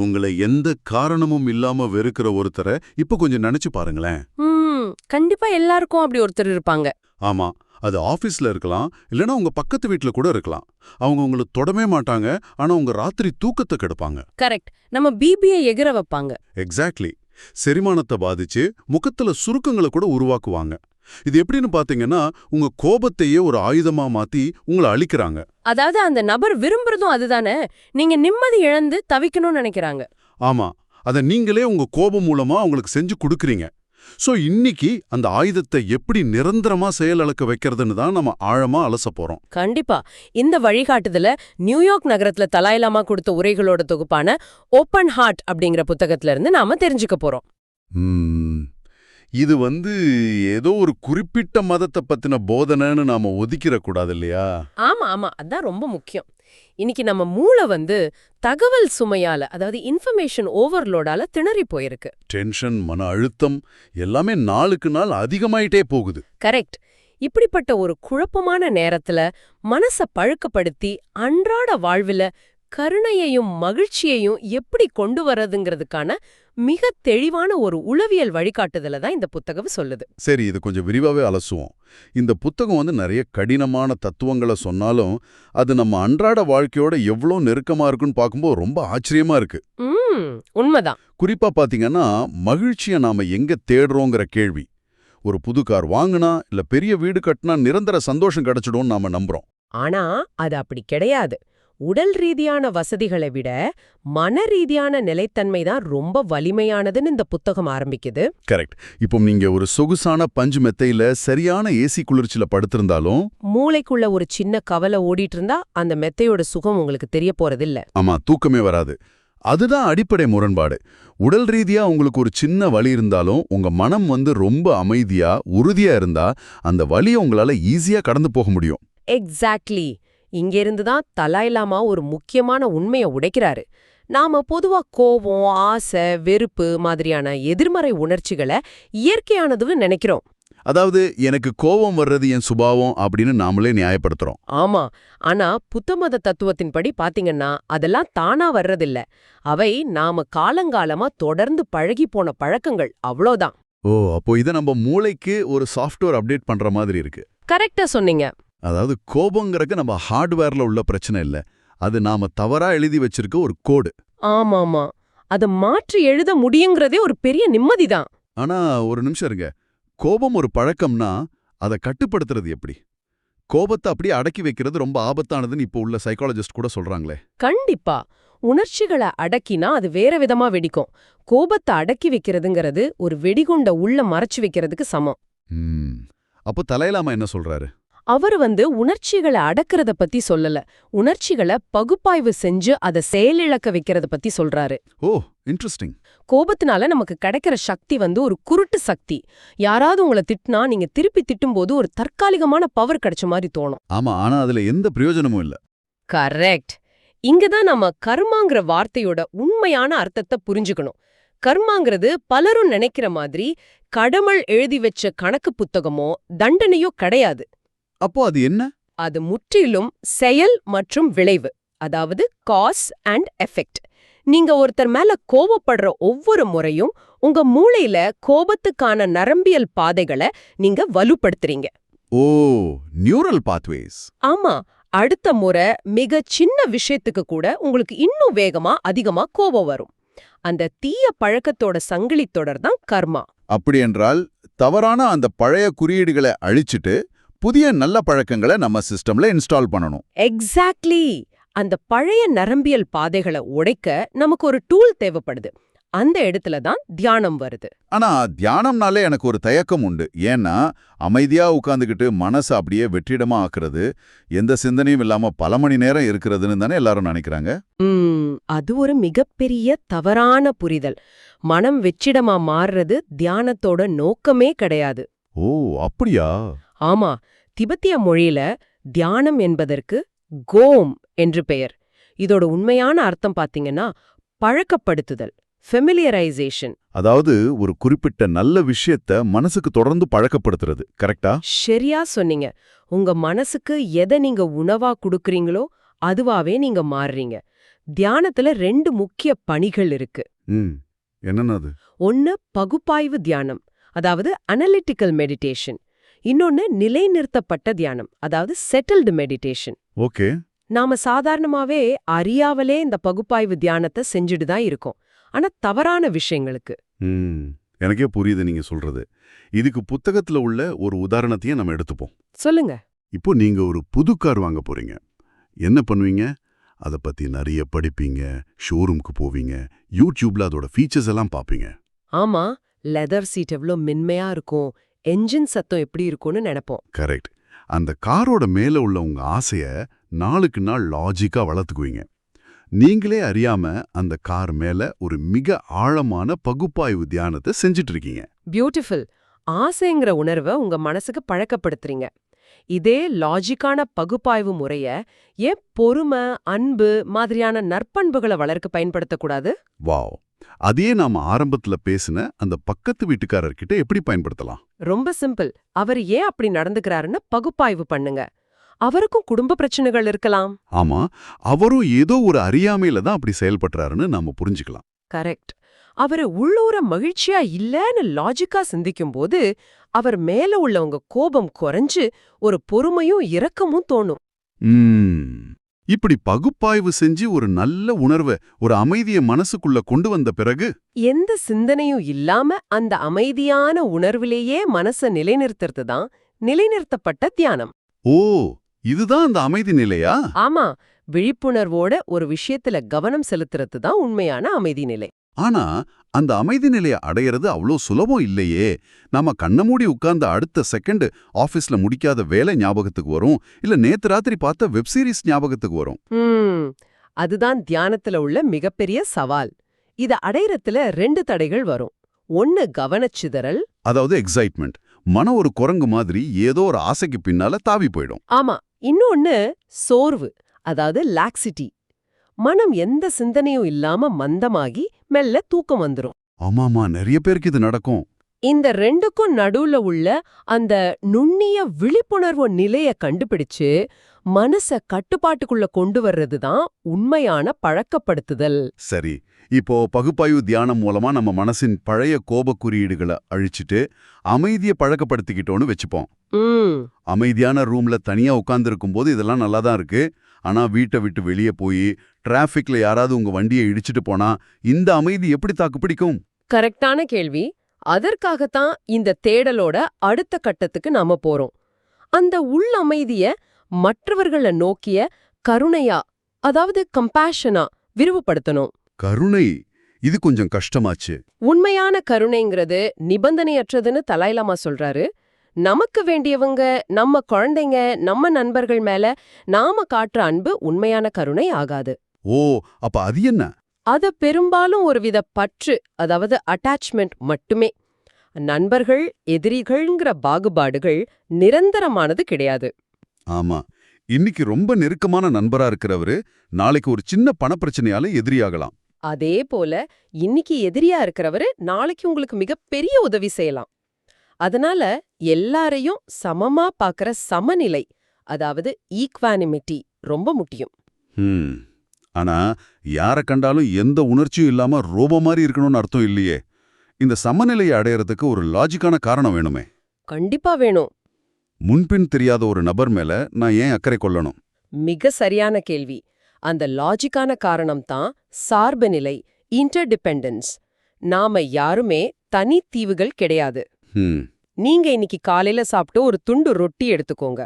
உங்களை எந்த காரணமும் இல்லாம வெறுக்கிற ஒருத்தரை இப்ப கொஞ்சம் நினைச்சு பாருங்களேன். கண்டிப்பா எல்லாருக்கும் அப்படி ஒருத்தர் இருப்பாங்க. ஆமா, அது ஆபீஸ்ல இருக்கலாம், இல்லனா உங்க பக்கத்து வீட்ல கூட இருக்கலாம். அவங்க உங்களை தொடவே மாட்டாங்க, ஆனா உங்க ராத்திரி தூக்கத்தை கெடுப்பாங்க. கரெக்ட். நம்ம பிபியை எகிர வைப்பாங்க. எக்ஸாக்ட்லி. செரிமானத்தை பாதிச்சு முகத்துல சுருக்கங்களை கூட உருவாக்குவாங்க. இது எப்படின்னு பாத்தீங்கன்னா, உங்க கோபத்தையே ஒரு ஆயுதமா மாத்தி உங்களை அழிக்கிறாங்க. அதாவது அந்த நபர் விரும்புறதும் அதுதானே, நீங்க நிம்மதி இழந்து தவிக்கணும்னு நினைக்கிறாங்க. ஆமா, அதை நீங்களே உங்க கோபம் மூலமா அவங்களுக்கு செஞ்சு கொடுக்கறீங்க. சோ இன்னைக்கு அந்த ஆயுதத்தை எப்படி நிரந்தரமா செயலிழக்க வைக்கிறதுன்னு தான் நம்ம ஆழமா அலச போறோம். கண்டிப்பா. இந்த வழிகாட்டுதல நியூயார்க் நகரத்துல தலாய் லாமா கொடுத்த உரைகளோட தொகுப்பான ஓப்பன் ஹார்ட் அப்படிங்கிற புத்தகத்துல இருந்து நாம தெரிஞ்சுக்க போறோம். இது ஏதோ ஒரு குறிப்பிட்ட மதத்தை பத்தின போதனைன்னு நாம ஒதுக்கிற கூடாது இல்லையா? ஆமா ஆமா, அதான் ரொம்ப முக்கியம். இன்னைக்கு நம்ம மூளை தகவல் சுமையால, அதாவது இன்ஃபர்மேஷன் ஓவர்லோடால திணறி போயிருக்கு. டென்ஷன், மன அழுத்தம் எல்லாமே நாளுக்கு நாள் அதிகமாயிட்டே போகுது. கரெக்ட். இப்படிப்பட்ட ஒரு குழப்பமான நேரத்துல மனச பழுக்கப்படுத்தி அன்றாட வாழ்வில கருணையையும் மகிழ்ச்சியையும் எப்படி கொண்டு வரதுங்கிறதுக்கான மிக தெளிவான ஒரு உளவியல் வழிகாட்டுதல தான் இந்த புத்தகம் சொல்லுது. சரி, இது கொஞ்சம் விரிவாவே அலசுவோம். இந்த புத்தகம் நிறைய கடினமான தத்துவங்களை சொன்னாலும் அது நம்ம அன்றாட வாழ்க்கையோட எவ்வளோ நெருக்கமா இருக்குன்னு பார்க்கும்போது ரொம்ப ஆச்சரியமா இருக்கு. உண்மைதான். குறிப்பா பாத்தீங்கன்னா, மகிழ்ச்சியை நாம எங்க தேடுறோங்கிற கேள்வி. ஒரு புது கார் வாங்கினா இல்ல பெரிய வீடு கட்டினா நிரந்தர சந்தோஷம் கிடைச்சிடும்னு நாம நம்புறோம். ஆனா அது அப்படி கிடையாது. உடல் ரீதியான வசதிகளை விட மன ரீதியான நிலைத்தன்மை தான் ரொம்ப வலிமையானதுன்னு இந்த புத்தகம் ஆரம்பிக்குது. கரெக்ட். இப்போ நீங்க ஒரு சொகுசான பஞ்சு மெத்தையில சரியான ஏசி குளிர்ச்சியில படுத்திருந்தாலும் மூளைக்குள்ள ஒரு சின்ன கவலை ஓடிட்டு இருந்தா அந்த மெத்தையோட சுகம் உங்களுக்கு தெரிய போறதில்ல. ஆமா, தூக்கமே வராது. அதுதான் அடிப்படை முரண்பாடு. உடல் ரீதியா உங்களுக்கு ஒரு சின்ன வலி இருந்தாலும் உங்க மனம் ரொம்ப அமைதியா உறுதியா இருந்தா அந்த வலியை உங்களால ஈஸியா கடந்து போக முடியும். எக்ஸாக்ட்லி. இங்கிருந்து தான் தலாய் லாமா ஒரு முக்கியமான உண்மையை உடைக்கிறாரு. நாம பொதுவா கோபம், ஆசை, வெறுப்பு மாதிரியான எதிர்மறை உணர்ச்சிகளை இயற்கையானதுன்னு நினைக்கிறோம். அதாவது எனக்கு கோபம் வர்றது என் சுபாவம் அப்படின்னு நாமளே நியாயப்படுத்துறோம். ஆமா, ஆனா புத்தமத தத்துவத்தின்படி பாத்தீங்கன்னா அதெல்லாம் தானா வர்றதில்ல. அவை நாம காலங்காலமா தொடர்ந்து பழகி போன பழக்கங்கள், அவ்வளோதான். ஓ, அப்போ இதை நம்ம மூளைக்கு ஒரு சாஃப்ட்வேர் அப்டேட் பண்ற மாதிரி இருக்கு. கரெக்டா சொன்னீங்க. அதாவது கோபங்கிறக்கு நம்ம ஹார்ட்வேர்ல உள்ள பிரச்சனை இல்ல, அது நாம தவறா எழுதி வச்சிருக்க ஒரு கோடு. ஆமாமா, அதை மாற்றி எழுத முடியுங்கிறதே ஒரு பெரிய நிம்மதிதான். ஆனா ஒரு நிமிஷம் இருங்க. கோபம் ஒரு பழக்கம்னா அதை கட்டுப்படுத்துறது எப்படி? கோபத்தை அப்படியே அடக்கி வைக்கிறது ரொம்ப ஆபத்தானதுன்னு இப்போ உள்ள சைக்காலஜிஸ்ட் கூட சொல்றாங்களே. கண்டிப்பா. உணர்ச்சிகளை அடக்கினா அது வேற விதமா வெடிக்கும். கோபத்தை அடக்கி வைக்கிறதுங்கிறது ஒரு வெடிகுண்ட உள்ள மறைச்சு வைக்கிறதுக்கு சமம். அப்போ தலாய் லாமா என்ன சொல்றாரு? அவர் உணர்ச்சிகளை அடக்கிறத பத்தி சொல்லல, உணர்ச்சிகளை பகுப்பாய்வு செஞ்சு அதை செயலிழக்க வைக்கிறத பத்தி சொல்றாரு. ஓ, இன்ட்ரெஸ்டிங். கோபத்தினால நமக்கு கிடைக்கிற சக்தி ஒரு குருட்டு சக்தி. யாராவது உங்களை திட்டினா நீங்க திருப்பி திட்டும்போது ஒரு தற்காலிகமான பவர் கிடைச்ச மாதிரி தோணும். ஆமா, ஆனா அதுல எந்த பிரயோஜனமும் இல்ல. கரெக்ட். இங்கதான் நம்ம கர்மாங்கிற வார்த்தையோட உண்மையான அர்த்தத்தை புரிஞ்சுக்கணும். கர்மாங்கிறது பலரும் நினைக்கிற மாதிரி கடவுள் எழுதி வச்ச கணக்கு புத்தகமோ தண்டனையோ கிடையாது. அப்போ அது என்ன? அது முற்றிலும் செயல் மற்றும் விளைவு, அதாவது காஸ் அண்ட் எஃபெக்ட். நீங்க ஒருத்தர் மேல கோபப்படுற ஒவ்வொரு முறையும் உங்க மூளையில கோபத்துக்கான நரம்பியல் பாதைகளை நீங்க வலுப்படுத்துறீங்க. ஓ, நியூரல் பாத்வேஸ். ஆமா, அடுத்த முறை மிக சின்ன விஷயத்துக்கு கூட உங்களுக்கு இன்னும் வேகமா அதிகமா கோபம் வரும். அந்த தீய பழக்கத்தோட சங்கிலி தொடர் தான் கர்மா. அப்படி என்றால் தவறான அந்த பழைய குறியீடுகளை அழிச்சிட்டு புதிய நல்ல பழக்கங்களை நம்ம சிஸ்டம்ல இன்ஸ்டால் பண்ணணும். எக்ஸாக்ட்லி. அந்த பழைய நரம்பியல் பாதைகளை உடைக்க நமக்கு ஒரு டூல் தேவைப்படுது. அந்த இடத்துல தான் தியானம் வருது. ஆனா தியானம்னாலே எனக்கு ஒரு தயக்கம் உண்டு. ஏன்னா அமைதியா உட்கார்ந்துகிட்டு மனசு அப்படியே வெற்றிடமா ஆக்குறது, எந்த சிந்தனையும் இல்லாம பல மணி நேரம் இருக்கிறதுன்னு தானே எல்லாரும் நினைக்கிறாங்க. அது ஒரு மிகப்பெரிய தவறான புரிதல். மனம் வெற்றிடமா மாறுறது தியானத்தோட நோக்கமே கிடையாது. ஓ, அப்படியா? ஆமா, திபெத்திய மொழியில தியானம் என்பதற்கு கோம் என்று பெயர். இதோட உண்மையான அர்த்தம் பாத்தீங்கன்னா பழக்கப்படுத்துதல், ஃபெமிலியரைசேஷன். அதாவது ஒரு குறிப்பிட்ட நல்ல விஷயத்த மனசுக்கு தொடர்ந்து பழக்கப்படுத்துறது. கரெக்டா? சரியா சொன்னீங்க. உங்க மனசுக்கு எதை நீங்க உணவா குடுக்குறீங்களோ அதுவாவே நீங்க மாறுறீங்க. தியானத்துல 2 முக்கிய பணிகள் இருக்கு. என்னன்னா அது? ஒன்னு பகுப்பாய்வு தியானம், அதாவது அனலிட்டிக்கல் மெடிடேஷன். இன்னொன்னு நிலைநிறுத்தப்பட்ட தியானம், அதாவது செட்டில்டு மெடிடேஷன். ஓகே. நாம சாதாரணமாவே அறியாவலே இந்த பகுப்பாய்வு தியானத்தை செஞ்சுட்டு தான் இருக்கோம். ஆனா தவறான விஷயங்களுக்கு. எனக்கே புரியுது நீங்க சொல்றது. இதுக்கு புத்தகத்துல உள்ள ஒரு உதாரணத்தையே நம்ம எடுத்துப்போம். சொல்லுங்க. இப்போ நீங்க ஒரு புது கார் வாங்க போறீங்க. என்ன பண்ணுவீங்க? அதை பத்தி நிறைய படிப்பீங்க, ஷோரூம்க்கு போவீங்க, யூடியூப்ல அதோட ஃபீச்சர்ஸ் எல்லாம் பாப்பீங்க. ஆமா, லெதர் சீட் எவ்வளோ மென்மையா இருக்கும், என்ஜின் சத்தம் எப்படி இருக்கும்னு நினைப்போம். கரெக்ட். அந்த காரோட மேல உள்ள உங்க ஆசைய நாளுக்கு நாள் லாஜிக்கா வளர்த்துக்குவீங்க. நீங்களே அறியாம அந்த கார் மேல ஒரு மிக ஆழமான பகுப்பாய்வு தியானத்தை செஞ்சுட்டு இருக்கீங்க. பியூட்டிஃபுல். ஆசைங்கிற உணர்வை உங்க மனசுக்கு பழக்கப்படுத்துறீங்க. இதே லாஜிக்கான பகுப்பாய்வு முறைய ஏன் பொறுமை, அன்பு மாதிரியான நற்பண்புகளை வளர்க்க பயன்படுத்தக்கூடாது? வாவ். அதையே நாம ஆரம்பத்துல பேசின அந்த பக்கத்து வீட்டுக்காரர்கிட்ட எப்படி பயன்படுத்தலாம்? ரொம்ப சிம்பிள். அவர் ஏன் அப்படி நடந்துக்கிறாருன்னு பகுப்பாய்வு பண்ணுங்க. அவருக்கும் குடும்ப பிரச்சனைகள் இருக்கலாம். ஆமா, அவரும் ஏதோ ஒரு அறியாமையில தான் அப்படி செயல்படுறாருன்னு நாம புரிஞ்சுக்கலாம். கரெக்ட். அவரு உள்ளூர மகிழ்ச்சியா இல்லன்னு லாஜிக்கா சிந்திக்கும் போது அவர் மேல உள்ளவங்க கோபம் குறைஞ்சு ஒரு பொறுமையும் இரக்கமும் தோணும். இப்படி பகுப்பாய்வு செஞ்சு ஒரு நல்ல உணர்வை, ஒரு அமைதியை மனசுக்குள்ள கொண்டு வந்த பிறகு எந்த சிந்தனையும் இல்லாம அந்த அமைதியான உணர்விலேயே மனச நிலைநிறுத்துறது தான் நிலைநிறுத்தப்பட்ட தியானம். ஓ, இதுதான் அந்த அமைதி நிலையா? ஆமா, விழிப்புணர்வோட ஒரு விஷயத்துல கவனம் செலுத்துறது தான் உண்மையான அமைதி நிலை. ஆனா அந்த அமைதி நிலையை அடையிறது அவ்வளோ சுலபம் இல்லையே. நாம கண்ண மூடி உட்கார்ந்த அடுத்த செகண்ட் ஆபீஸ்ல முடிக்காத வேலை ஞாபகத்துக்கு வரும், இல்ல நேத்து ராத்திரி பார்த்த வெப்சீரிஸ் ஞாபகத்துக்கு வரும். அதுதான் தியானத்துல உள்ள மிகப்பெரிய சவால். இத அடையறதுல 2 தடைகள் வரும். ஒன்னு கவனச்சிதறல், அதாவது எக்ஸைட்மெண்ட். மனம் ஒரு குரங்கு மாதிரி ஏதோ ஒரு ஆசைக்கு பின்னால தாவி போயிடும். ஆமா. இன்னொன்னு சோர்வு, அதாவது லாக்சிட்டி. மனம் எந்த சிந்தனையும் இல்லாம மந்தமாகி மெல்ல தூக்கம் வந்துரும். ஆமாமா, நிறைய பேருக்கு இது நடக்கும். இந்த 2க்கும் நடுவுல உள்ள அந்த நுண்ணிய விழிப்புணர்வு நிலைய கண்டுபிடிச்சு மனச கட்டுப்பாட்டுக்குள்ள கொண்டு வர்றது தான் உண்மையான பழக்கப்படுத்துதல். சரி, இப்போ பகுப்பாய்வு தியானம் மூலமா நம்ம மனசின் பழைய கோப குறியீடுகளை அழிச்சிட்டு அமைதியை பழக்கப்படுத்திக்கிட்டோன்னு வச்சுப்போம். அமைதியான ரூம்ல தனியா உட்கார்ந்துருக்கும் போது இதெல்லாம் நல்லா தான் இருக்கு. ஆனா வீட்டை விட்டு வெளியே போய் டிராஃபிக்ல யாராவது உங்க வண்டியை இடிச்சிட்டு போனா இந்த அமைதி எப்படி தாக்கு பிடிக்கும்? கரெக்டான கேள்வி. அதற்காகத்தான் இந்த தேடலோட அடுத்த கட்டத்துக்கு நாம போறோம். அந்த உள் அமைதிய மற்றவர்களை நோக்கிய கருணையா, அதாவது கம்பேஷனா விரிவுபடுத்தணும். கருணை, இது கொஞ்சம் கஷ்டமாச்சு. உண்மையான கருணைங்கிறது நிபந்தனையற்றதுன்னு தலாய் லாமா சொல்றாரு. நமக்கு வேண்டியவங்க, நம்ம குழந்தைங்க, நம்ம நண்பர்கள் மேல நாம காட்டுற அன்பு உண்மையான கருணை ஆகாது. ஓ, அப்ப அது என்ன? அது பெரும்பாலும் ஒருவித பற்று, அதாவது அட்டாச்மெண்ட் மட்டுமே. நண்பர்கள், எதிரிகள்ங்கிற பாகுபாடுகள் நிரந்தரமானது கிடையாது. ஆமா, இன்னைக்கு ரொம்ப நெருக்கமான நண்பரா இருக்கிறவரு நாளைக்கு ஒரு சின்ன பணப்பிரச்சனையால எதிரியாகலாம். அதே போல இன்னைக்கு எதிரியா இருக்கிறவரு நாளைக்கு உங்களுக்கு மிகப்பெரிய உதவி செய்யலாம். அதனால எல்லாரையும் சமமா பார்க்கற சமநிலை, அதாவது ஈக்வானிமிட்டி ரொம்ப முக்கியம். ஆனா யார கண்டாலும் எந்த உணர்ச்சியும் இல்லாம ரோபோ மாதிரி இருக்கணும்னு அர்த்தம் இல்லையே. இந்த சமநிலையை அடையறதுக்கு ஒரு லாஜிக்கான காரணம் வேணுமே. கண்டிப்பா வேணும். முன்பின் தெரியாத ஒரு நபர் மேல நான் ஏன் அக்கறை கொள்ளணும்? மிக சரியான கேள்வி. அந்த லாஜிக்கான காரணம் தான் சார்பு நிலை, இன்டர்டிபெண்டன்ஸ். நாம யாருமே தனித்தீவுகள் கிடையாது. நீங்க இன்னைக்கு காலையில சாப்பிட்டு ஒரு துண்டு ரொட்டி எடுத்துக்கோங்க.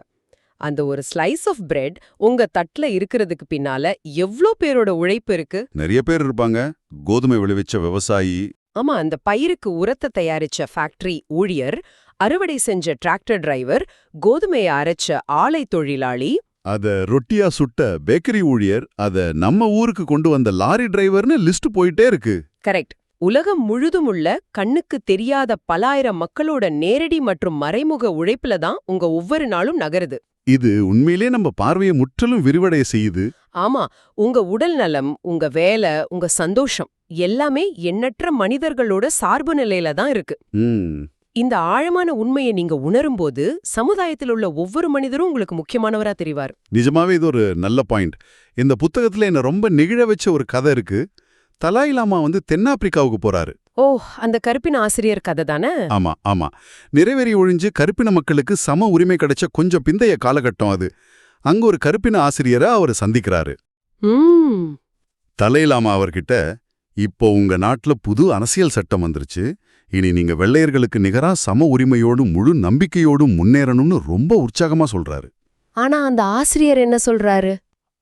அந்த ஒரு ஸ்லைஸ் ஆஃப் பிரெட் உங்க தட்டுல இருக்கிறதுக்கு பின்னால எவ்ளோ பேரோட உழைப்பு இருக்கு? நிறைய பேர் இருப்பாங்க. கோதுமை விளைவிச்ச விவசாயி, ஆமா, அந்த பயிருக்கு உரத்தை தயாரிச்ச ஃபேக்டரி ஊழியர், அறுவடை செஞ்ச டிராக்டர் டிரைவர், கோதுமையை அரைச்ச ஆலை தொழிலாளி, அத ரொட்டியா சுட்ட பேக்கரி ஊழியர், அத நம்ம ஊருக்கு கொண்டு வந்த லாரி டிரைவர்னு லிஸ்ட் போயிட்டே இருக்கு. கரெக்ட். உலகம் முழுதும் உள்ள கண்ணுக்கு தெரியாத பலாயிரம் மக்களோட நேரடி மற்றும் மறைமுக உழைப்புல தான் உங்க ஒவ்வொரு நாளும் நகருது. இது உண்மையிலே நம்ம பார்வையை முற்றிலும் விரிவடைய செய்யுது. ஆமா, உங்க உடல் நலம், உங்க வேலை, உங்க சந்தோஷம் எல்லாமே எண்ணற்ற மனிதர்களோட சார்பு நிலையில தான் இருக்கு. இந்த ஆழமான உண்மையை நீங்க உணரும்போது சமுதாயத்தில் உள்ள ஒவ்வொரு மனிதரும் உங்களுக்கு முக்கியமானவரா தெரிவார். நிஜமாவே இது ஒரு நல்ல பாயிண்ட். இந்த புத்தகத்துல என்ன ரொம்ப நெகிழ வச்ச ஒரு கதை இருக்கு. தலாய் லாமா தென்னாப்பிரிக்காவுக்கு போறாரு. ஓ, அந்த கருப்பின ஆசிரியர் கதை தானே? ஆமா ஆமா. நிறைவேறி ஒழிஞ்சு கருப்பின மக்களுக்கு சம உரிமை கிடைச்ச கொஞ்சம் பிந்தைய காலகட்டம் அது. அங்க ஒரு கருப்பின ஆசிரியரை அவர் சந்திக்கிறாரு. தலாய் லாமா அவர்கிட்ட, இப்போ உங்க நாட்டுல புது அரசியல் சட்டம் வந்துருச்சு, இனி நீங்க வெள்ளையர்களுக்கு நிகரா சம உரிமையோடும் முழு நம்பிக்கையோடும் முன்னேறணும்னு ரொம்ப உற்சாகமா சொல்றாரு. ஆனா அந்த ஆசிரியர் என்ன சொல்றாரு?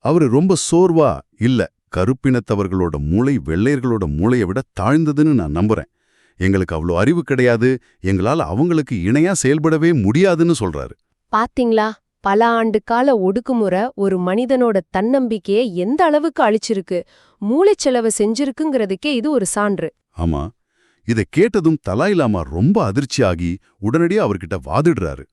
அவரு ரொம்ப சோர்வா, இல்ல கருப்பினத்தவர்களோட மூளை வெள்ளையர்களோட மூளையை விட தாழ்ந்ததுன்னு நான் நம்புறேன், எங்களுக்கு அவ்வளோ அறிவு கிடையாது, எங்களால அவங்களுக்கு இணையா செயல்படவே முடியாதுன்னு சொல்றாரு. பாத்தீங்களா, பல ஆண்டு கால ஒடுக்குமுறை ஒரு மனிதனோட தன்னம்பிக்கையை எந்த அளவுக்கு அழிச்சிருக்கு, மூளைச்செலவு செஞ்சிருக்குங்கிறதுக்கே இது ஒரு சான்று. ஆமா, இதை கேட்டதும் தலாய் லாமா ரொம்ப அதிர்ச்சியாகி உடனடியா அவர்கிட்ட வாதிடுறாரு.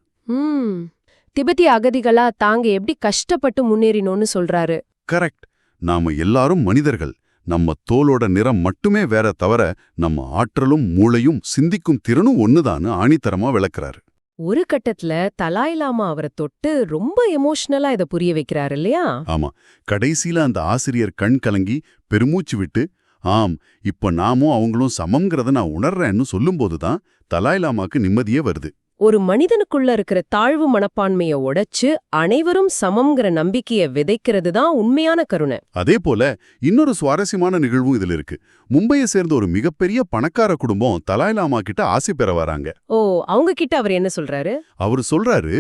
திபெத்திய அகதிகளா தாங்க எப்படி கஷ்டப்பட்டு முன்னேறினோன்னு சொல்றாரு. கரெக்ட். நாம எல்லாரும் மனிதர்கள், நம்ம தோலோட நிறம் மட்டுமே வேற தவிர நம்ம ஆற்றலும் மூளையும் சிந்திக்கும் திறனும் ஒண்ணுதான்னு ஆணித்தரமா விளக்குறாரு. ஒரு கட்டத்துல தலாய் லாமா அவரை தொட்டு ரொம்ப எமோஷனலா இதை புரிய வைக்கிறாரு இல்லையா? ஆமா, கடைசியில அந்த ஆசிரியர் கண் கலங்கி பெருமூச்சு விட்டு, ஆம், இப்ப நாமும் அவங்களும் சமம்ங்கிறத நான் உணர்றேன்னு சொல்லும்போதுதான் தலாய் லாமாக்கு நிம்மதியே வருது. ஒரு மனிதனுக்குள்ள இருக்கிற தாழ்வு மனப்பான்மைய உடைச்சு அனைவரும் சமம்ங்கிற நம்பிக்கைய விதைக்கிறது தான் உண்மையான கருணை. அதே போல இன்னொரு சுவாரஸ்யமான நிகழ்வும் இதுல இருக்கு. மும்பையை சேர்ந்த ஒரு மிகப்பெரிய பணக்கார குடும்பம் தலாய் லாமா கிட்ட ஆசி பெற வராங்க. ஓ, அவங்க கிட்ட அவர் என்ன சொல்றாரு? அவரு சொல்றாரு,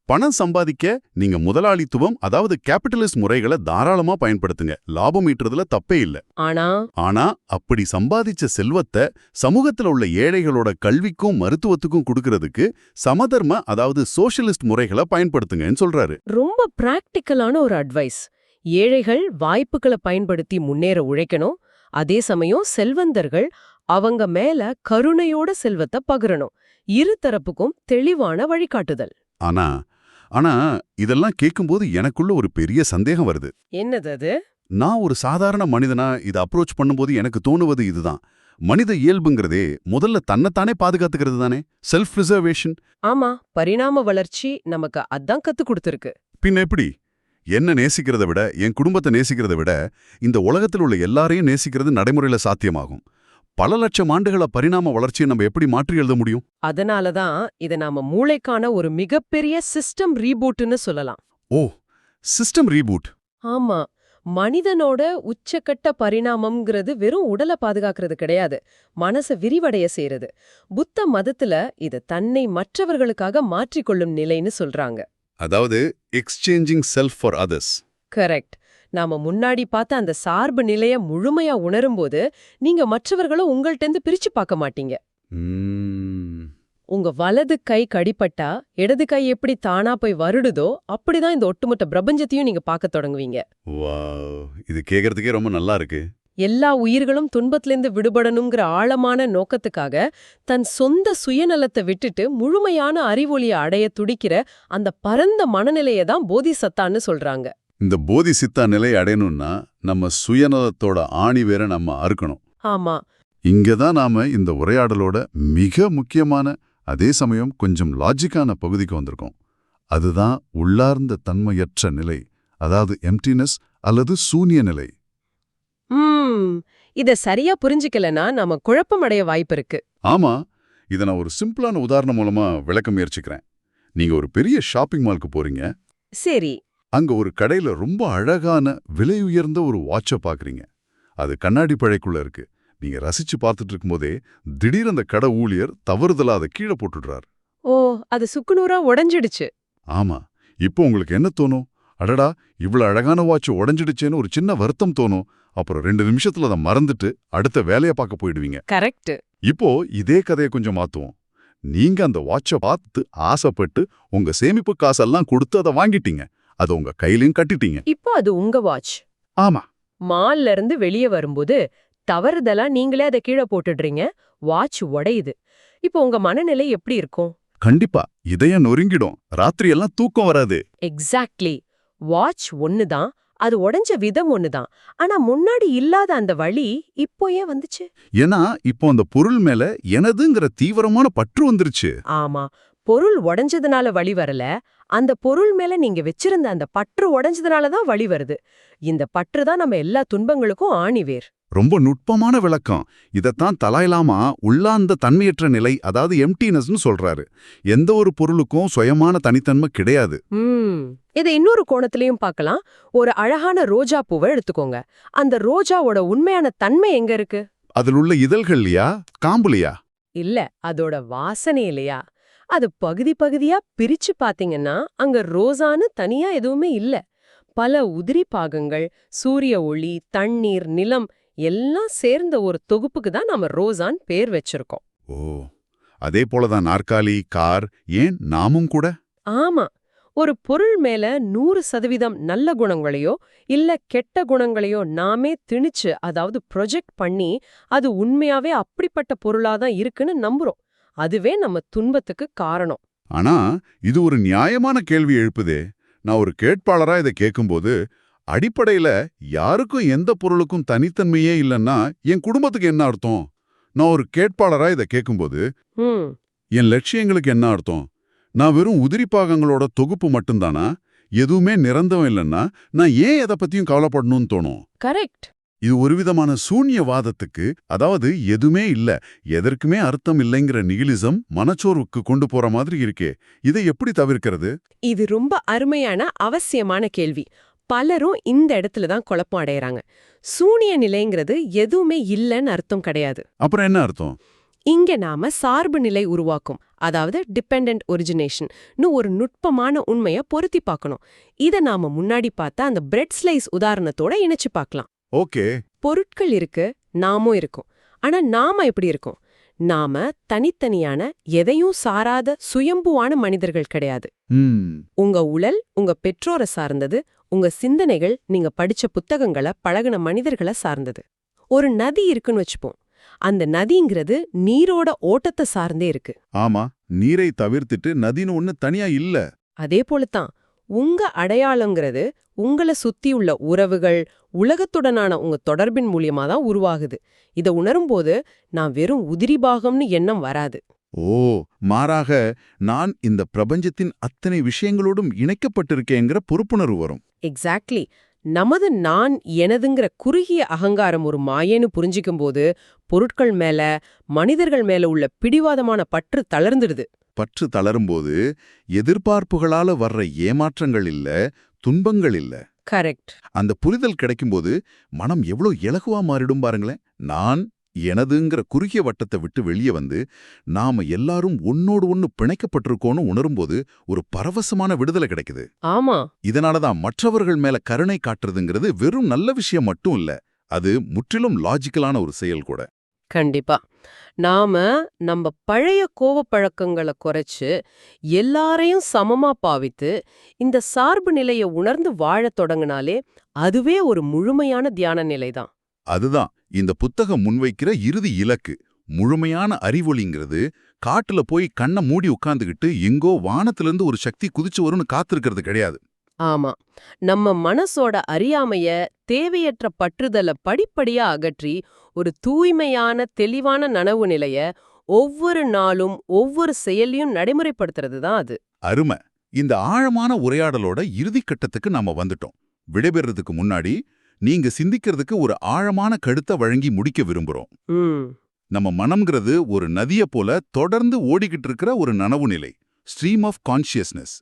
பணம் சம்பாதிக்க நீங்க முதலாளித்துவம், அதாவது கேபிட்டலிஸ்ட் முறைகளை தாராளமா பயன்படுத்துங்க, லாபம் ஈட்டுறதுல தப்பே இல்ல. ஆனா அப்படி சம்பாதிச்ச செல்வத்தை சமூகத்துல உள்ள ஏழைகளோட கல்விக்கும் மருத்துவத்துக்கும் கொடுக்கறதுக்கு சமதர்ம, அதாவது சோஷலிஸ்ட் முறைகளை பயன்படுத்துங்கன்னு சொல்றாரு. ரொம்ப பிராக்டிக்கலான ஒரு அட்வைஸ். ஏழைகள் வாய்ப்புகளை பயன்படுத்தி முன்னேற உழைக்கணும், அதே சமயம் செல்வந்தர்கள் அவங்க மேல கருணையோட செல்வத்தை பகிரணும். இரு தரப்புக்கும் தெளிவான வழிகாட்டுதல். ஆனா இதெல்லாம் கேட்கும்போது எனக்குள்ள ஒரு பெரிய சந்தேகம் வருது. என்னது அது? நான் ஒரு சாதாரண மனிதனா இதை அப்ரோச் பண்ணும்போது எனக்கு தோணுவது இதுதான். மனித இயல்புங்கிறதே முதல்ல தன்னைத்தானே பாதுகாத்துக்கிறது தானே, செல்ஃப் ரிசர்வேஷன். ஆமா, பரிணாம வளர்ச்சி நமக்கு அதான் கத்து கொடுத்துருக்கு. பின்ன எப்படி? என்ன நேசிக்கிறத விட, என் குடும்பத்தை நேசிக்கிறத விட இந்த உலகத்தில் உள்ள எல்லாரையும் நேசிக்கிறது நடைமுறையில சாத்தியமாகும். பல லட்சம் ஆண்டுகள பரிணாம வளர்ச்சியை நம்ம எப்படி மாற்றி எழுத முடியும்? அதனாலதான் இதை நாம மூளைக்கான ஒரு மிகப்பெரிய சிஸ்டம் ரீபூட்னு சொல்லலாம். ஓ, சிஸ்டம் ரீபூட். ஆமா, மனிதனோட உச்சக்கட்ட பரிணாமம்ங்கிறது வெறும் உடலை பாதுகாக்கிறது கிடையாது, மனசை விரிவடைய செய்யறது. புத்த மதத்துல இது தன்னை மற்றவர்களுக்காக மாற்றிக்கொள்ளும் நிலைன்னு சொல்றாங்க. அதாவது exchanging self for others. Correct. நாம முன்னாடி பார்த்த அந்த சார்பு நிலைய முழுமையா உணரும்போது நீங்க மற்றவர்களும் உங்கள்கிட்ட பிரிச்சு பார்க்க மாட்டீங்க. உங்க வலது கை கடிப்பட்டா இடது கை எப்படி தானா போய் வருடுதோ அப்படிதான் இந்த ஒட்டுமொத்த பிரபஞ்சத்தையும் நீங்க பார்க்க தொடங்குவீங்க. இது கேக்குறதுக்கே ரொம்ப நல்லா இருக்கு. எல்லா உயிர்களும் துன்பத்திலிருந்து விடுபடணுங்கிற ஆழமான நோக்கத்துக்காக தன் சொந்த சுயநலத்தை விட்டுட்டு முழுமையான அறிவொளியை அடைய துடிக்கிற அந்த பரந்த மனநிலையை தான் போதிசத்தான்னு சொல்றாங்க. இந்த போதிசித்தா நிலையை அடையணும்னா நம்ம சுயநலத்தோட ஆணி வேற நம்ம அறுக்கணும். ஆமா, இங்கதான் நாம இந்த உரையாடலோட மிக முக்கியமான, அதே சமயம் கொஞ்சம் லாஜிக்கான பகுதிக்கு வந்திருக்கோம். அதுதான் உள்ளார்ந்த தன்மையற்ற நிலை, அதாவது எம்டினஸ் அல்லது சூன்ய நிலை. இத சரியா புரிஞ்சுக்கலனா நாம குழப்பமடைய வாய்ப்பு இருக்கு. ஆமா, இதை நான் ஒரு சிம்பிளான உதாரணம் மூலமா விளக்க முயற்சிக்கிறேன். நீங்க ஒரு பெரிய ஷாப்பிங் மாலுக்கு போறீங்க. சரி. அங்க ஒரு கடையில ரொம்ப அழகான விலை உயர்ந்த ஒரு வாட்சை பாக்குறீங்க. அது கண்ணாடி பழைக்குள்ள இருக்கு. நீங்க ரசிச்சு பார்த்துட்டு இருக்கும்போதே திடீர் அந்த கடை ஊழியர் தவறுதலா அதை கீழே போட்டுடுறார். ஓ, அது சுக்குநூறா உடைஞ்சிடுச்சு. ஆமா, இப்போ உங்களுக்கு என்ன தோணும்? அடடா, இவ்வளவு அழகான வாட்ச் உடைஞ்சிடுச்சேன்னு ஒரு சின்ன வருத்தம் தோணும். அப்புறம் 2 நிமிஷத்துல அதை மறந்துட்டு அடுத்த வேலையை பார்க்க போயிடுவீங்க. கரெக்ட். இப்போ இதே கதையை கொஞ்சம் மாத்துவோம். நீங்க அந்த வாட்சை பார்த்து ஆசைப்பட்டு உங்க சேமிப்பு காசெல்லாம் கொடுத்து அதை வாங்கிட்டீங்க. அதை உங்க கையிலையும் கட்டிட்டீங்க. இப்போ அது உங்க வாட்ச். ஆமா. மால்ல இருந்து வெளியே வரும்போது தவறுதலா நீங்களே அதை கீழே போட்டுடுறீங்க, வாட்ச் உடையுது. இப்போ உங்க மனநிலை எப்படி இருக்கும்? கண்டிப்பா இதயம் நொறுங்கிடும், ராத்திரி எல்லாம் தூக்கம் வராது. எக்ஸாக்ட்லி. வாட்ச் ஒண்ணுதான், அது உடைஞ்ச விதம் ஒண்ணுதான். ஆனா முன்னாடி இல்லாத அந்த வலி இப்போ ஏன் வந்துச்சு? ஏன்னா இப்போ அந்த பொருள் மேல எனதுங்கிற தீவிரமான பற்று வந்துருச்சு. ஆமா, பொருள் உடைஞ்சதுனால வலி வரல. அந்த பொருள் மேல நீங்க வச்சிருந்த அந்த பற்று உடைஞ்சதுனால தான் வலி வருது. இந்த பற்று தான் நம்ம எல்லா துன்பங்களுக்கும் ஆணிவேர். ரொம்ப நுட்பமான விளக்கம். இதத்தான் தலாய் லாமா உள்ளார்ந்த தன்மையற்ற நிலை, அதாவது எம்டினஸ்னு சொல்றாரு. எந்த ஒரு பொருளுக்கும் சுயமான தனித்தன்மை கிடையாது. இதை இன்னொரு கோணத்திலையும் பார்க்கலாம். ஒரு அழகான ரோஜா பூவை எடுத்துக்கோங்க. அந்த ரோஜாவோட உண்மையான தன்மை எங்க இருக்கு? அதில் உள்ள இதழ்கள்லையா, காம்புலையா? இல்ல, அதோட வாசனையிலையா? அது பகுதி பகுதியா பிரிச்சு பாத்தீங்கன்னா அங்க ரோசான்னு தனியா எதுவுமே இல்ல. பல உதிரி பாகங்கள், சூரிய ஒளி, தண்ணீர், நிலம் எல்லாம் சேர்ந்த ஒரு தொகுப்புக்கு தான் நம்ம ரோசான் பேர் வச்சிருக்கோம். ஓ, அதே போலதான் நாற்காலி, கார், ஏன் நாமும் கூட. ஆமா, ஒரு பொருள் மேல 100% நல்ல குணங்களையோ இல்ல கெட்ட குணங்களையோ நாமே திணிச்சு, அதாவது ப்ரொஜெக்ட் பண்ணி, அது உண்மையாவே அப்படிப்பட்ட பொருளாதான் இருக்குன்னு நம்புறோம். அதுவே நம்ம துன்பத்துக்கு காரணம். ஆனா இது ஒரு நியாயமான கேள்வி எழுப்புதே. நான் ஒரு கேட்பாளரா இதை கேட்கும்போது, அடிப்படையில யாருக்கும் எந்த பொருளுக்கும் தனித்தன்மையே இல்லைன்னா என் குடும்பத்துக்கு என்ன அர்த்தம்? நான் ஒரு கேட்பாளரா இதை கேட்கும்போது ம் என் லட்சியங்களுக்கு என்ன அர்த்தம்? நான் வெறும் உதிரி பாகங்களோட தொகுப்பு மட்டும்தானா? எதுவுமே நிரந்தரம் இல்லைன்னா நான் ஏன் எதை பத்தியும் கவலைப்படணும்னு தோணும். கரெக்ட். இது ஒரு விதமான சூன்யவாதத்துக்கு, அதாவது எதுவுமே இல்ல, எதற்குமே அர்த்தம் இல்லைங்கிற நிகிலிசம், மனச்சோர்வுக்கு கொண்டு போற மாதிரி இருக்கே. இதை எப்படி தவிர்க்கிறது? இது ரொம்ப அருமையான அவசியமான கேள்வி. பலரும் இந்த இடத்துல தான் குழப்பம் அடையறாங்க. சூனிய நிலைங்கிறது எதுவுமே இல்லைன்னு அர்த்தம் கிடையாது. அப்புறம் என்ன அர்த்தம்? இங்க நாம சார்பு நிலை உருவாக்கும், அதாவது டிபெண்டன்ட் ஒரிஜினேஷன் ஒரு நுட்பமான உண்மைய பொருத்தி பார்க்கணும். இத நாம முன்னாடி பார்த்த அந்த பிரெட் ஸ்லைஸ் உதாரணத்தோட இணைச்சு பார்க்கலாம். ஓகே. பொருட்கள் இருக்கு, நாமும் இருக்கும். ஆனா நாம எப்படி இருக்கோம்? நாம தனித்தனியான எதையும் சாராத சுயம்புவான மனிதர்கள் கிடையாது. உங்க உடல் உங்க பெற்றோரை சார்ந்தது, உங்க சிந்தனைகள் நீங்க படிச்ச புத்தகங்களை பழகுன மனிதர்களை சார்ந்தது. ஒரு நதி இருக்குன்னு வச்சுப்போம். அந்த நதிங்கிறது நீரோட ஓட்டத்தை சார்ந்தே இருக்கு. ஆமா, நீரை தவிர்த்துட்டு நதின்னு ஒண்ணு தனியா இல்ல. அதே போலத்தான் உங்க அடையாளங்கிறது உங்களை சுத்தியுள்ள உறவுகள், உலகத்துடனான உங்க தொடர்பின் மூலியமா தான் உருவாகுது. இத உணரும்போது நான் வெறும் உதிரி பாகம்னு எண்ணம் வராது. ஓ, மாறாக நான் இந்த பிரபஞ்சத்தின் அத்தனை விஷயங்களோடும் இணைக்கப்பட்டிருக்கேங்கிற பொறுப்புணர்வு வரும். எக்ஸாக்ட்லி. நமது நான் எனதுங்கிற குறுகிய அகங்காரம் ஒரு மாயேன்னு புரிஞ்சிக்கும்போது பொருட்கள் மேல, மனிதர்கள் மேல உள்ள பிடிவாதமான பற்று தளர்ந்துடுது. பற்று தளரும்போது எதிர்பார்ப்புகளால வர்ற ஏமாற்றங்கள் இல்ல, துன்பங்கள் இல்ல. கரெக்ட். அந்த புரிதல் கிடைக்கும்போது மனம் எவ்வளவு இலகுவா மாறிடும் பாருங்களேன். நான் எனதுங்கிற குறுகிய வட்டத்தை விட்டு வெளியே வந்து நாம எல்லாரும் ஒன்னோடு ஒன்னு பிணைக்கப்பட்டிருக்கோன்னு உணரும்போது ஒரு பரவசமான விடுதலை கிடைக்குது. ஆமா, இதனாலதான் மற்றவர்கள் மேல கருணை காட்டுறதுங்கிறது வெறும் நல்ல விஷயம் மட்டும் இல்ல, அது முற்றிலும் லாஜிக்கலான ஒரு செயல் கூட. கண்டிப்பா. நாம நம்ம பழைய கோவப்பழக்கங்களை குறைச்சு எல்லாரையும் சமமா பாவித்து இந்த சார்பு நிலையை உணர்ந்து வாழத் தொடங்கினாலே அதுவே ஒரு முழுமையான தியான நிலைதான். அதுதான் இந்த புத்தகம் முன்வைக்கிற இறுதி இலக்கு. முழுமையான அறிவொளிங்கிறது காட்டுல போய் கண்ணை மூடி உட்கார்ந்துகிட்டு எங்கோ வானத்திலிருந்து ஒரு சக்தி குதிச்சு வரும்னு காத்திருக்கிறது கிடையாது. ஆமா, நம்ம மனசோட அறியாமைய, தேவையற்ற பற்றுதலை படிப்படியா அகற்றி ஒரு தூய்மையான தெளிவான நனவு நிலைய ஒவ்வொரு நாளும் ஒவ்வொரு செயலையும் நடைமுறைப்படுத்துறது தான் அது. அருமை. இந்த ஆழமான உரையாடலோட இறுதிக்கட்டத்துக்கு நாம வந்துட்டோம். விடைபெறதுக்கு முன்னாடி நீங்க சிந்திக்கிறதுக்கு ஒரு ஆழமான கருத்தை வழங்கி முடிக்க விரும்புறோம். நம்ம மனம்ங்கிறது ஒரு நதியை போல தொடர்ந்து ஓடிக்கிட்டு இருக்கிற ஒரு நனவு நிலை, ஸ்ட்ரீம் ஆஃப் கான்ஷியஸ்னஸ்.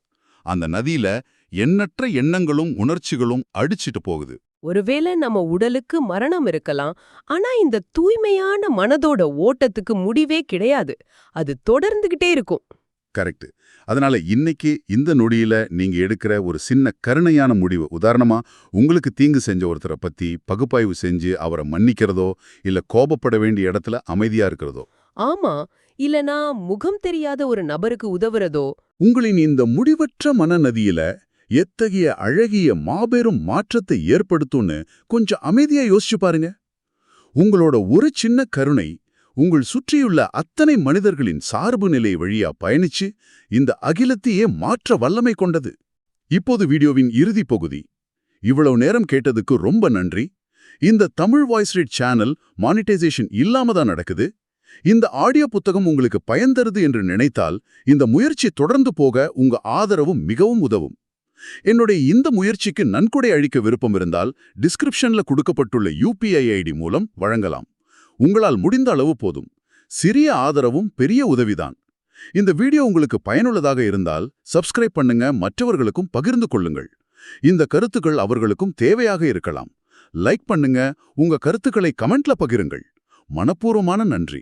அந்த நதியில எண்ணற்ற எண்ணங்களும் உணர்ச்சிகளும் அடிச்சிட்டு போகுது. ஒருவேளை நம்ம உடலுக்கு மரணம் இருக்கலாம், ஆனா இந்த தூய்மையான மனதோட ஓட்டத்துக்கு முடிவே கிடையாது. அது தொடர்ந்துகிட்டே இருக்கும். கரெக்ட். அதனால இன்னைக்கு இந்த நொடியில நீங்க எடுக்கிற ஒரு சின்ன கருணையான முடிவு, உதாரணமா உங்களுக்கு தீங்கு செஞ்ச ஒருத்தரை பத்தி பகுப்பாய்வு செஞ்சு அவரை மன்னிக்கிறதோ இல்ல கோபப்பட வேண்டிய இடத்துல அமைதியா இருக்கிறதோ, ஆமா, இல்லனா முகம் தெரியாத ஒரு நபருக்கு உதவுறதோ, உங்களின் இந்த முடிவற்ற மனநதியில எத்தகைய அழகிய மாபெரும் மாற்றத்தை ஏற்படுத்தும்னு கொஞ்சம் அமைதியா யோசிச்சு பாருங்க. உங்களோட ஒரு சின்ன கருணை உங்கள் சுற்றியுள்ள அத்தனை மனிதர்களின் சார்பு நிலை வழியா பயணிச்சு இந்த அகிலத்தையே மாற்ற வல்லமை கொண்டது. இப்போது வீடியோவின் இறுதி பகுதி. இவ்வளவு நேரம் கேட்டதுக்கு ரொம்ப நன்றி. இந்த Tamil voice read channel monetisation இல்லாம தான் நடக்குது. இந்த ஆடியோ புத்தகம் உங்களுக்கு பயன் தருது என்று நினைத்தால் இந்த முயற்சி தொடர்ந்து போக உங்க ஆதரவும் மிகவும் உதவும். என்னுடைய இந்த முயற்சிக்கு நன்கொடை அளிக்க விருப்பம் இருந்தால் டிஸ்கிரிப்ஷன்ல கொடுக்கப்பட்டுள்ள UPI ID மூலம் வழங்கலாம். உங்களால் முடிந்த அளவு போதும். சிறிய ஆதரவும் பெரிய உதவிதான். இந்த வீடியோ உங்களுக்கு பயனுள்ளதாக இருந்தால் சப்ஸ்கிரைப் பண்ணுங்க, மற்றவர்களுக்கும் பகிர்ந்து கொள்ளுங்கள். இந்த கருத்துக்கள் அவர்களுக்கும் தேவையாக இருக்கலாம். லைக் பண்ணுங்க, உங்க கருத்துக்களை கமெண்ட்ல பகிருங்கள். மனப்பூர்வமான நன்றி.